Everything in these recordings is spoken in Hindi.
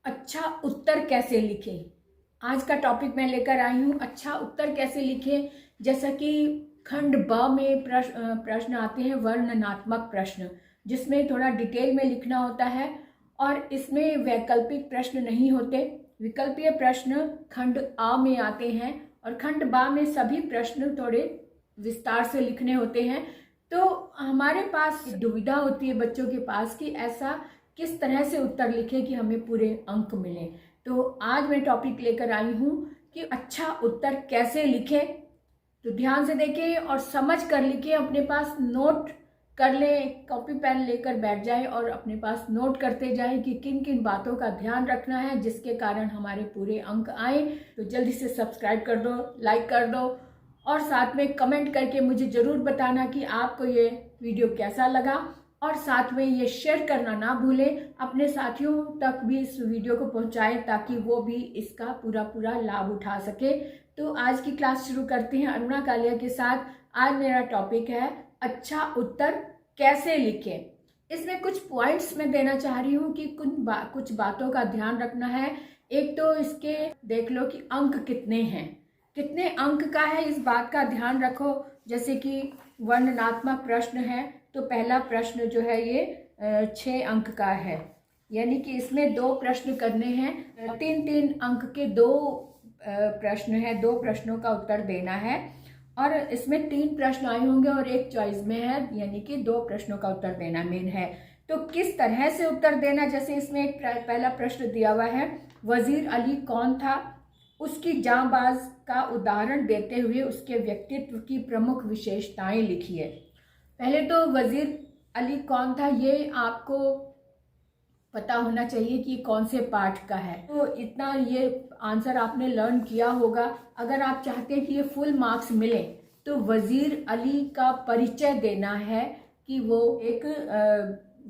अच्छा उत्तर कैसे लिखें। आज का टॉपिक मैं लेकर आई हूँ, अच्छा उत्तर कैसे लिखें। जैसा कि खंड ब में प्रश्न आते हैं, वर्णनात्मक प्रश्न, जिसमें थोड़ा डिटेल में लिखना होता है और इसमें वैकल्पिक प्रश्न नहीं होते। विकल्पीय प्रश्न खंड आ में आते हैं और खंड बा में सभी प्रश्न थोड़े विस्तार से लिखने होते हैं। तो हमारे पास दुविधा होती है बच्चों के पास कि ऐसा किस तरह से उत्तर लिखें कि हमें पूरे अंक मिले। तो आज मैं टॉपिक लेकर आई हूँ कि अच्छा उत्तर कैसे लिखें। तो ध्यान से देखें और समझ कर लिखें। अपने पास नोट कर लें, कॉपी पेन लेकर बैठ जाए और अपने पास नोट करते जाएं कि किन किन बातों का ध्यान रखना है जिसके कारण हमारे पूरे अंक आए। तो जल्दी से सब्सक्राइब कर दो, लाइक कर दो और साथ में कमेंट करके मुझे ज़रूर बताना कि आपको ये वीडियो कैसा लगा। और साथ में ये शेयर करना ना भूलें, अपने साथियों तक भी इस वीडियो को पहुंचाएं ताकि वो भी इसका पूरा लाभ उठा सके। तो आज की क्लास शुरू करते हैं अरुणा कालिया के साथ। आज मेरा टॉपिक है अच्छा उत्तर कैसे लिखें। इसमें कुछ पॉइंट्स मैं देना चाह रही हूँ कि कुछ बातों का ध्यान रखना है। एक तो इसके देख लो कि अंक कितने हैं, कितने अंक का है, इस बात का ध्यान रखो। जैसे कि वर्णनात्मक प्रश्न है तो पहला प्रश्न जो है ये 6 अंक का है, यानी कि इसमें 2 प्रश्न करने हैं। 3-3 अंक के 2 प्रश्न है, 2 प्रश्नों का उत्तर देना है और इसमें 3 प्रश्न आए होंगे और एक चॉइस में है, यानी कि 2 प्रश्नों का उत्तर देना मेन है। तो किस तरह से उत्तर देना, जैसे इसमें एक पहला प्रश्न दिया हुआ है, वजीर अली कौन था, उसकी जांबाज का उदाहरण देते हुए उसके व्यक्तित्व की प्रमुख विशेषताएं लिखिए। पहले तो वजीर अली कौन था ये आपको पता होना चाहिए कि कौन से पाठ का है। तो इतना ये आंसर आपने लर्न किया होगा। अगर आप चाहते हैं कि ये फुल मार्क्स मिले तो वजीर अली का परिचय देना है कि वो एक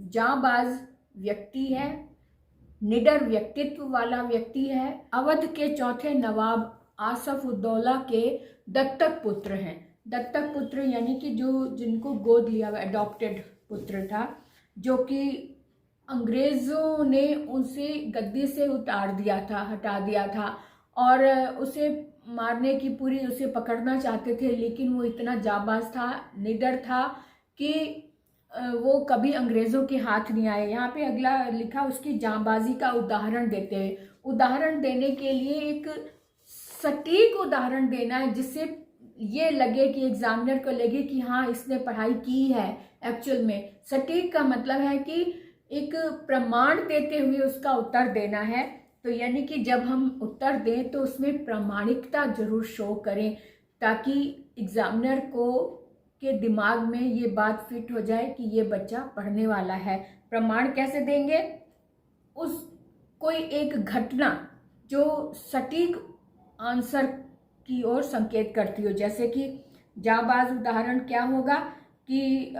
जांबाज व्यक्ति है, निडर व्यक्तित्व वाला व्यक्ति है, अवध के चौथे नवाब आसफ उद्दौला के दत्तक पुत्र हैं। दत्तक पुत्र यानी कि जिनको गोद लिया हुआ, अडॉप्टेड पुत्र था, जो कि अंग्रेज़ों ने उसे गद्दी से उतार दिया था, हटा दिया था और उसे मारने की पूरी, उसे पकड़ना चाहते थे, लेकिन वो इतना जाबाज था, निडर था कि वो कभी अंग्रेज़ों के हाथ नहीं आए। यहाँ पे अगला लिखा, उसकी जांबाजी का उदाहरण देते हुए। उदाहरण देने के लिए एक सटीक उदाहरण देना है जिससे ये लगे कि एग्जामिनर को लगे कि हाँ इसने पढ़ाई की है। एक्चुअल में सटीक का मतलब है कि एक प्रमाण देते हुए उसका उत्तर देना है। तो यानी कि जब हम उत्तर दें तो उसमें प्रामाणिकता जरूर शो करें ताकि एग्जामिनर को के दिमाग में ये बात फिट हो जाए कि ये बच्चा पढ़ने वाला है। प्रमाण कैसे देंगे, उस कोई एक घटना जो सटीक आंसर की ओर संकेत करती हो। जैसे कि जाबाज उदाहरण क्या होगा कि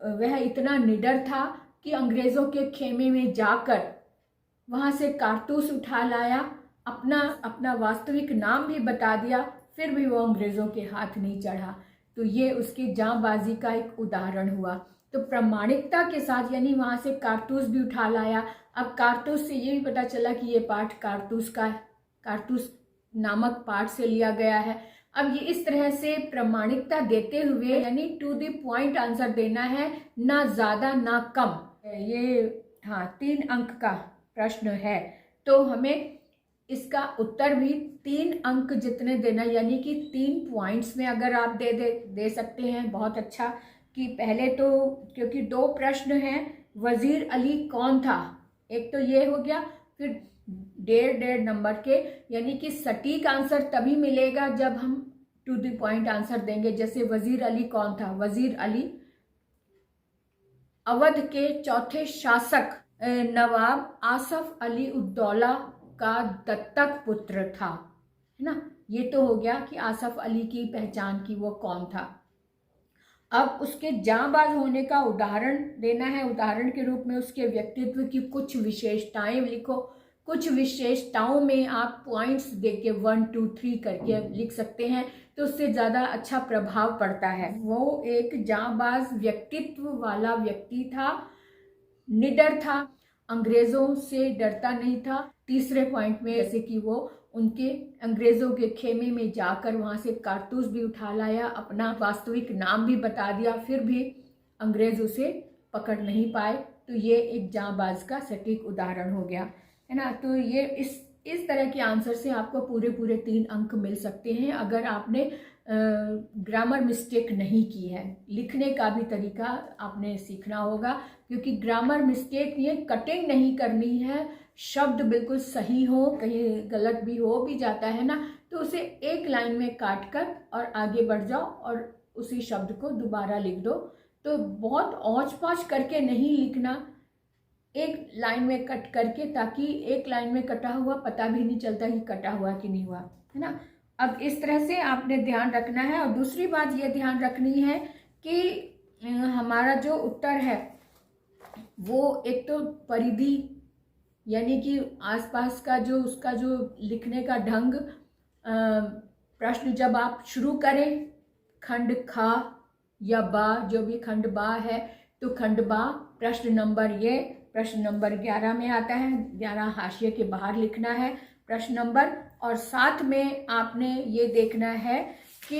वह इतना निडर था कि अंग्रेज़ों के खेमे में जाकर वहाँ से कारतूस उठा लाया, अपना वास्तविक नाम भी बता दिया, फिर भी वो अंग्रेज़ों के हाथ नहीं चढ़ा। तो ये उसकी जांबाजी का एक उदाहरण हुआ। तो प्रामाणिकता के साथ, यानी वहाँ से कारतूस भी उठा लाया। अब कारतूस से ये भी पता चला कि ये पाठ कारतूस नामक पाठ से लिया गया है। अब ये इस तरह से प्रामाणिकता देते हुए, यानी टू द पॉइंट आंसर देना है, ना ज़्यादा ना कम। ये 3 अंक का प्रश्न है तो हमें इसका उत्तर भी 3 अंक जितने देना, यानी कि 3 पॉइंट्स में अगर आप दे सकते हैं बहुत अच्छा। कि पहले तो क्योंकि 2 प्रश्न हैं, वजीर अली कौन था, एक तो ये हो गया, फिर 1.5 नंबर के, यानी कि सटीक आंसर तभी मिलेगा जब हम टू द पॉइंट आंसर देंगे। जैसे वजीर अली कौन था, वजीर अली अवध के चौथे शासक नवाब आसफ अली उद्दौला का दत्तक पुत्र था, है ना। ये तो हो गया कि आसफ अली की पहचान की, वो कौन था। अब उसके जांबाज होने का उदाहरण देना है। उदाहरण के रूप में उसके व्यक्तित्व की कुछ विशेषताएं लिखो। कुछ विशेषताओं में आप पॉइंट्स देके 1 2 3 करके लिख सकते हैं, तो उससे ज़्यादा अच्छा प्रभाव पड़ता है। वो एक जांबाज व्यक्तित्व वाला व्यक्ति था, निडर था अंग्रेजों से डरता नहीं था। तीसरे पॉइंट में जैसे कि वो उनके अंग्रेजों के खेमे में जाकर वहां से कारतूस भी उठा लाया, अपना वास्तविक नाम भी बता दिया, फिर भी अंग्रेज उसे पकड़ नहीं पाए। तो ये एक जांबाज का सटीक उदाहरण हो गया, है ना। तो ये इस तरह के आंसर से आपको पूरे 3 अंक मिल सकते हैं अगर आपने ग्रामर मिस्टेक नहीं की है। लिखने का भी तरीका आपने सीखना होगा, क्योंकि ग्रामर मिस्टेक ये कटिंग नहीं करनी है, शब्द बिल्कुल सही हो, कहीं गलत भी हो भी जाता है ना, तो उसे एक लाइन में काट कर और आगे बढ़ जाओ और उसी शब्द को दोबारा लिख दो। तो बहुत औच पौच करके नहीं लिखना, एक लाइन में कट करके, ताकि एक लाइन में कटा हुआ पता भी नहीं चलता कि कटा हुआ कि नहीं हुआ, है ना। अब इस तरह से आपने ध्यान रखना है। और दूसरी बात ये ध्यान रखनी है कि हमारा जो उत्तर है वो एक तो परिधि, यानी कि आसपास का जो उसका जो लिखने का ढंग, प्रश्न जब आप शुरू करें खंड खा या बा, जो भी खंड बा है, तो खंड बा प्रश्न नंबर 11 में आता है। 11 हाशिए के बाहर लिखना है प्रश्न नंबर। और साथ में आपने ये देखना है कि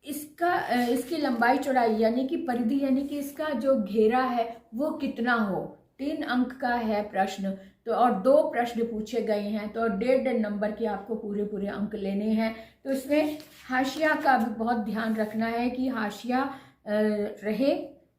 इसकी लंबाई चौड़ाई, यानी कि परिधि, यानी कि इसका जो घेरा है वो कितना हो। 3 अंक का है प्रश्न, तो और 2 प्रश्न पूछे गए हैं, तो 1.5 नंबर के आपको पूरे अंक लेने हैं। तो इसमें हाशिया का भी बहुत ध्यान रखना है कि हाशिया रहे,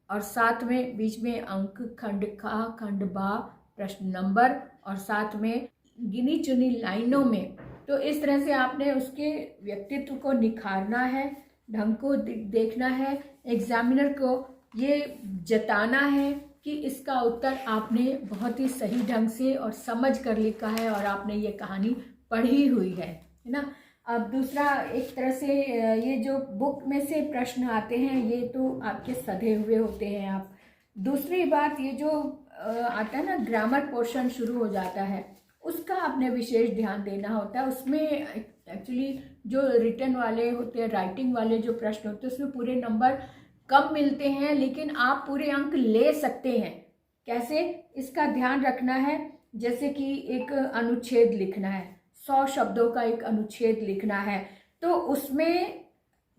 और साथ में बीच में अंक, खंड खा, खंड बा, प्रश्न नंबर, और साथ में गिनी चुनी लाइनों में। तो इस तरह से आपने उसके व्यक्तित्व को निखारना है, ढंग को देखना है। एग्जामिनर को ये जताना है कि इसका उत्तर आपने बहुत ही सही ढंग से और समझ कर लिखा है और आपने ये कहानी पढ़ी हुई है ना। अब दूसरा, एक तरह से ये जो बुक में से प्रश्न आते हैं ये तो आपके सधे हुए होते हैं। आप दूसरी बात, ये जो आता है ना ग्रामर पोर्शन शुरू हो जाता है, उसका आपने विशेष ध्यान देना होता है। उसमें एक्चुअली जो रिटन वाले होते हैं, राइटिंग वाले जो प्रश्न होते हैं, उसमें पूरे नंबर कम मिलते हैं, लेकिन आप पूरे अंक ले सकते हैं। कैसे, इसका ध्यान रखना है। जैसे कि एक अनुच्छेद लिखना है, 100 शब्दों का एक अनुच्छेद लिखना है, तो उसमें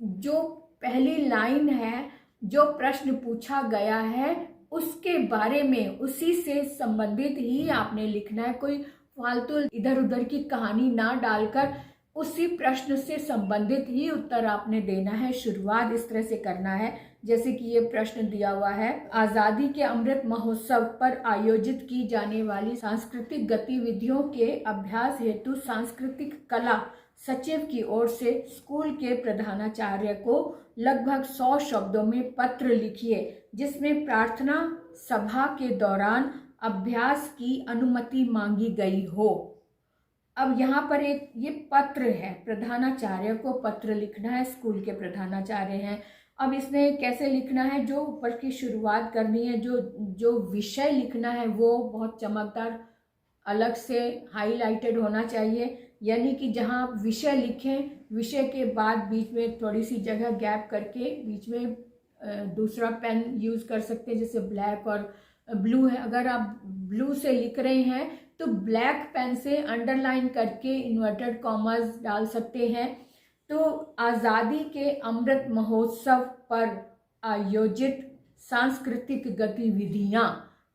जो पहली लाइन है, जो प्रश्न पूछा गया है उसके बारे में, उसी से संबंधित ही आपने लिखना है। कोई फालतू इधर उधर की कहानी ना डालकर उसी प्रश्न से संबंधित ही उत्तर आपने देना है। शुरुआत इस तरह से करना है, जैसे कि ये प्रश्न दिया हुआ है, आजादी के अमृत महोत्सव पर आयोजित की जाने वाली सांस्कृतिक गतिविधियों के अभ्यास हेतु सांस्कृतिक कला सचिव की ओर से स्कूल के प्रधानाचार्य को लगभग 100 शब्दों में पत्र लिखिए, जिसमें प्रार्थना सभा के दौरान अभ्यास की अनुमति मांगी गई हो। अब यहाँ पर एक ये पत्र है, प्रधानाचार्य को पत्र लिखना है, स्कूल के प्रधानाचार्य हैं। अब इसमें कैसे लिखना है, जो ऊपर की शुरुआत करनी है, जो विषय लिखना है वो बहुत चमकदार अलग से हाईलाइटेड होना चाहिए। यानी कि जहाँ आप विषय लिखें, विषय के बाद बीच में थोड़ी सी जगह गैप करके बीच में दूसरा पेन यूज कर सकते हैं, जैसे ब्लैक और ब्लू है। अगर आप ब्लू से लिख रहे हैं तो ब्लैक पेन से अंडरलाइन करके इन्वर्टेड कॉमास डाल सकते हैं। तो आज़ादी के अमृत महोत्सव पर आयोजित सांस्कृतिक गतिविधियां,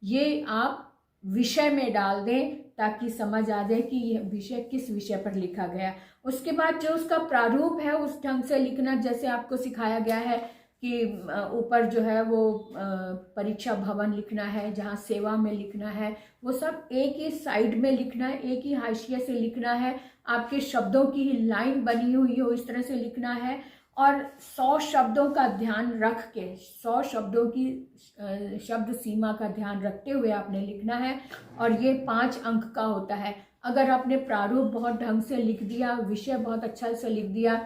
ये आप विषय में डाल दें ताकि समझ आ जाए कि यह विषय किस विषय पर लिखा गया। उसके बाद जो उसका प्रारूप है उस ढंग से लिखना, जैसे आपको सिखाया गया है कि ऊपर जो है वो परीक्षा भवन लिखना है, जहाँ सेवा में लिखना है, वो सब एक ही साइड में लिखना है, एक ही हाशिए से लिखना है। आपके शब्दों की लाइन बनी हुई हो इस तरह से लिखना है, और 100 शब्दों का ध्यान रख के, 100 शब्दों की शब्द सीमा का ध्यान रखते हुए आपने लिखना है। और ये 5 अंक का होता है। अगर आपने प्रारूप बहुत ढंग से लिख दिया, विषय बहुत अच्छा से लिख दिया,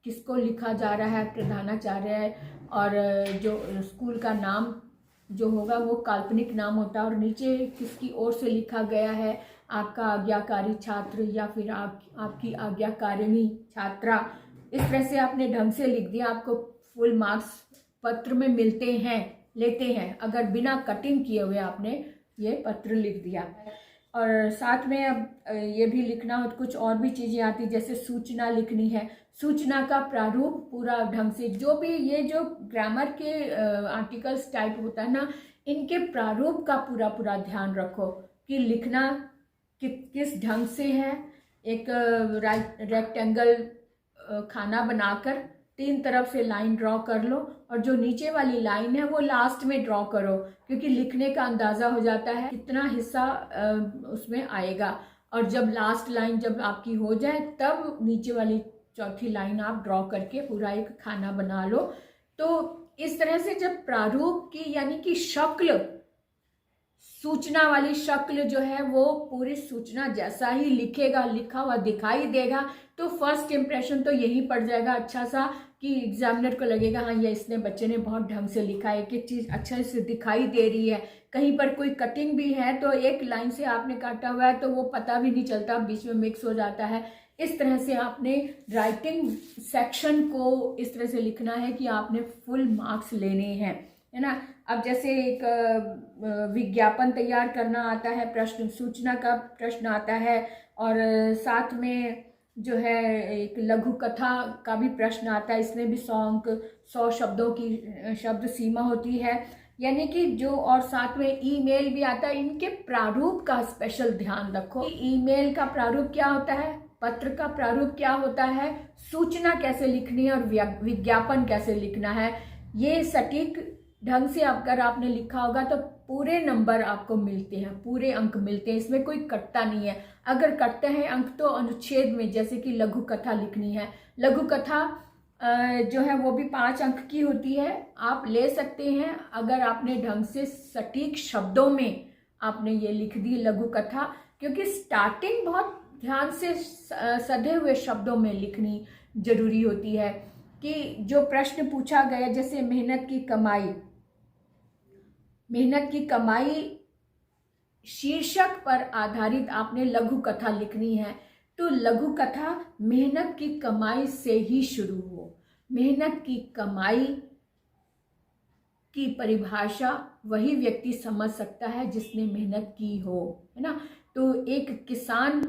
किसको लिखा जा रहा है, प्रधानाचार्य है, और जो स्कूल का नाम जो होगा वो काल्पनिक नाम होता है, और नीचे किसकी ओर से लिखा गया है, आपका आज्ञाकारी छात्र या फिर आपकी आज्ञाकारिणी छात्रा, इस तरह से आपने ढंग से लिख दिया, आपको फुल मार्क्स पत्र में मिलते हैं, लेते हैं। अगर बिना कटिंग किए हुए आपने ये पत्र लिख दिया। और साथ में अब ये भी लिखना हो, कुछ और भी चीज़ें आती, जैसे सूचना लिखनी है, सूचना का प्रारूप पूरा ढंग से, जो भी ये जो ग्रामर के आर्टिकल्स टाइप होता है ना, इनके प्रारूप का पूरा पूरा ध्यान रखो कि लिखना किस ढंग से है। एक रेक्टेंगल खाना बनाकर 3 तरफ से लाइन ड्रॉ कर लो, और जो नीचे वाली लाइन है वो लास्ट में ड्रॉ करो, क्योंकि लिखने का अंदाज़ा हो जाता है कितना हिस्सा उसमें आएगा। और जब लास्ट लाइन जब आपकी हो जाए तब नीचे वाली चौथी लाइन आप ड्रॉ करके पूरा एक खाना बना लो। तो इस तरह से जब प्रारूप की यानी कि शक्ल, सूचना वाली शक्ल जो है वो पूरी सूचना जैसा ही लिखेगा, लिखा हुआ दिखाई देगा, तो फर्स्ट इम्प्रेशन तो यही पड़ जाएगा अच्छा सा कि एग्जामिनर को लगेगा हाँ ये इसने बच्चे ने बहुत ढंग से लिखा है, एक एक चीज़ अच्छे से दिखाई दे रही है। कहीं पर कोई कटिंग भी है तो एक लाइन से आपने काटा हुआ है तो वो पता भी नहीं चलता, बीच में मिक्स हो जाता है। इस तरह से आपने राइटिंग सेक्शन को इस तरह से लिखना है कि आपने फुल मार्क्स लेने हैं, है ना। अब जैसे एक विज्ञापन तैयार करना आता है, प्रश्न सूचना का प्रश्न आता है, और साथ में जो है एक लघु कथा का भी प्रश्न आता है। इसमें भी 100 अंक, 100 शब्दों की शब्द सीमा होती है, यानी कि जो, और साथ में ईमेल भी आता है। इनके प्रारूप का स्पेशल ध्यान रखो। ईमेल का प्रारूप क्या होता है, पत्र का प्रारूप क्या होता है, सूचना कैसे लिखनी है, और विज्ञापन कैसे लिखना है। ये सटीक ढंग से अगर आपने लिखा होगा तो पूरे नंबर आपको मिलते हैं, पूरे अंक मिलते हैं, इसमें कोई कटता नहीं है। अगर कटते हैं अंक तो अनुच्छेद में, जैसे कि लघु कथा लिखनी है, लघु कथा जो है वो भी 5 अंक की होती है, आप ले सकते हैं अगर आपने ढंग से सटीक शब्दों में आपने ये लिख दी लघु कथा, क्योंकि स्टार्टिंग बहुत ध्यान से सधे हुए शब्दों में लिखनी जरूरी होती है। कि जो प्रश्न पूछा गया, जैसे मेहनत की कमाई, मेहनत की कमाई शीर्षक पर आधारित आपने लघु कथा लिखनी है, तो लघु कथा मेहनत की कमाई से ही शुरू हो। मेहनत की कमाई की परिभाषा वही व्यक्ति समझ सकता है जिसने मेहनत की हो, है ना। तो एक किसान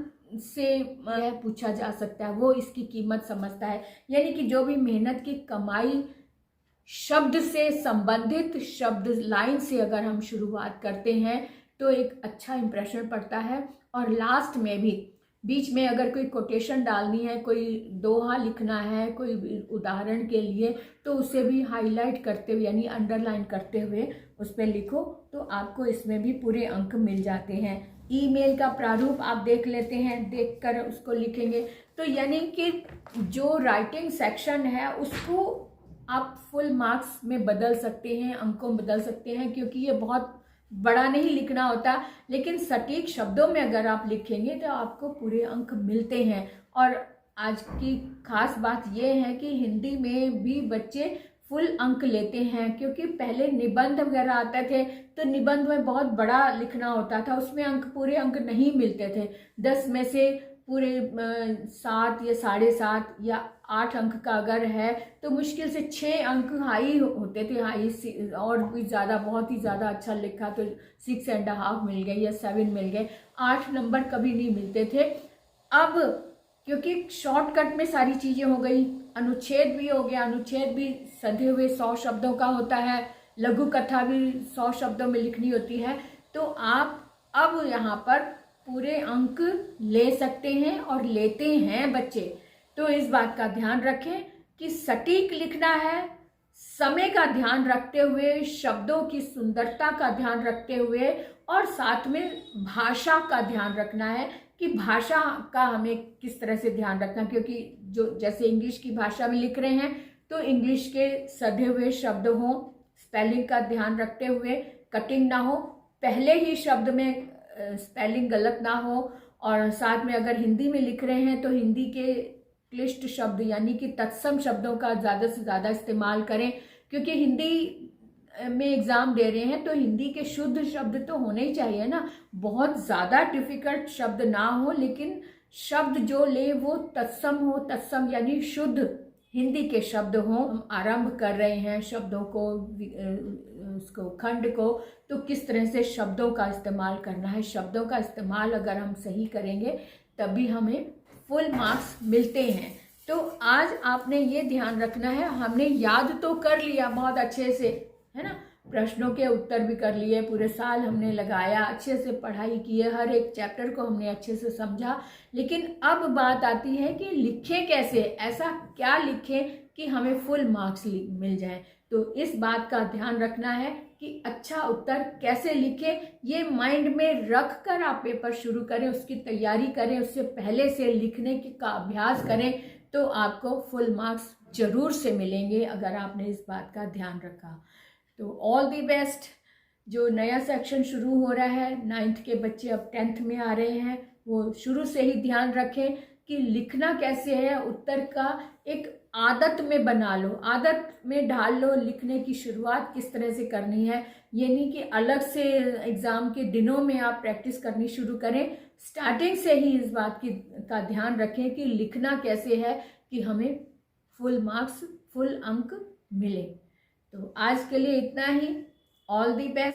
से यह पूछा जा सकता है, वो इसकी कीमत समझता है। यानी कि जो भी मेहनत की कमाई शब्द से संबंधित शब्द लाइन से अगर हम शुरुआत करते हैं तो एक अच्छा इंप्रेशन पड़ता है। और लास्ट में भी बीच में अगर कोई कोटेशन डालनी है, कोई दोहा लिखना है कोई उदाहरण के लिए, तो उसे भी हाईलाइट करते हुए यानी अंडरलाइन करते हुए उस पर लिखो, तो आपको इसमें भी पूरे अंक मिल जाते हैं। ईमेल का प्रारूप आप देख लेते हैं, देखकर उसको लिखेंगे। तो यानी कि जो राइटिंग सेक्शन है उसको आप फुल मार्क्स में बदल सकते हैं, अंकों में बदल सकते हैं, क्योंकि ये बहुत बड़ा नहीं लिखना होता, लेकिन सटीक शब्दों में अगर आप लिखेंगे तो आपको पूरे अंक मिलते हैं। और आज की खास बात यह है कि हिंदी में भी बच्चे फुल अंक लेते हैं, क्योंकि पहले निबंध वगैरह आते थे तो निबंध में बहुत बड़ा लिखना होता था, उसमें अंक पूरे अंक नहीं मिलते थे। 10 में से पूरे 7 या 7.5 या 8 अंक का अगर है तो मुश्किल से 6 अंक हाई होते थे, हाई, और भी ज़्यादा बहुत ही ज़्यादा अच्छा लिखा तो 6.5 मिल गए या 7 मिल गए, 8 नंबर कभी नहीं मिलते थे। अब क्योंकि शॉर्टकट में सारी चीज़ें हो गई, अनुच्छेद भी हो गया, अनुच्छेद भी सधे हुए 100 शब्दों का होता है, लघु कथा भी 100 शब्दों में लिखनी होती है, तो आप अब यहाँ पर पूरे अंक ले सकते हैं और लेते हैं बच्चे। तो इस बात का ध्यान रखें कि सटीक लिखना है, समय का ध्यान रखते हुए, शब्दों की सुंदरता का ध्यान रखते हुए, और साथ में भाषा का ध्यान रखना है कि भाषा का हमें किस तरह से ध्यान रखना, क्योंकि जो जैसे इंग्लिश की भाषा में लिख रहे हैं तो इंग्लिश के सधे हुए शब्द हों, स्पेलिंग का ध्यान रखते हुए, कटिंग ना हो, पहले ही शब्द में स्पेलिंग गलत ना हो, और साथ में अगर हिंदी में लिख रहे हैं तो हिंदी के क्लिष्ट शब्द यानी कि तत्सम शब्दों का ज़्यादा से ज़्यादा इस्तेमाल करें, क्योंकि हिंदी में एग्ज़ाम दे रहे हैं तो हिंदी के शुद्ध शब्द तो होने ही चाहिए ना, बहुत ज़्यादा डिफ़िकल्ट शब्द ना हो, लेकिन शब्द जो ले वो तत्सम हो, तत्सम यानी शुद्ध हिंदी के शब्द हों। हम आरंभ कर रहे हैं शब्दों को उसको खंड को, तो किस तरह से शब्दों का इस्तेमाल करना है। शब्दों का इस्तेमाल अगर हम सही करेंगे तभी हमें फुल मार्क्स मिलते हैं। तो आज आपने ये ध्यान रखना है, हमने याद तो कर लिया बहुत अच्छे से, है ना, प्रश्नों के उत्तर भी कर लिए, पूरे साल हमने लगाया, अच्छे से पढ़ाई की है, हर एक चैप्टर को हमने अच्छे से समझा। लेकिन अब बात आती है कि लिखें कैसे, ऐसा क्या लिखें कि हमें फुल मार्क्स मिल जाए। तो इस बात का ध्यान रखना है कि अच्छा उत्तर कैसे लिखें, ये माइंड में रख कर आप पेपर शुरू करें, उसकी तैयारी करें, उससे पहले से लिखने का अभ्यास करें, तो आपको फुल मार्क्स जरूर से मिलेंगे अगर आपने इस बात का ध्यान रखा। तो ऑल दी बेस्ट। जो नया सेक्शन शुरू हो रहा है, 9th के बच्चे अब 10th में आ रहे हैं, वो शुरू से ही ध्यान रखें कि लिखना कैसे है, उत्तर का एक आदत में बना लो, आदत में डाल लो, लिखने की शुरुआत किस तरह से करनी है। ये नहीं कि अलग से एग्ज़ाम के दिनों में आप प्रैक्टिस करनी शुरू करें, स्टार्टिंग से ही इस बात का ध्यान रखें कि लिखना कैसे है कि हमें फुल मार्क्स, फुल अंक मिले। तो आज के लिए इतना ही। All the best.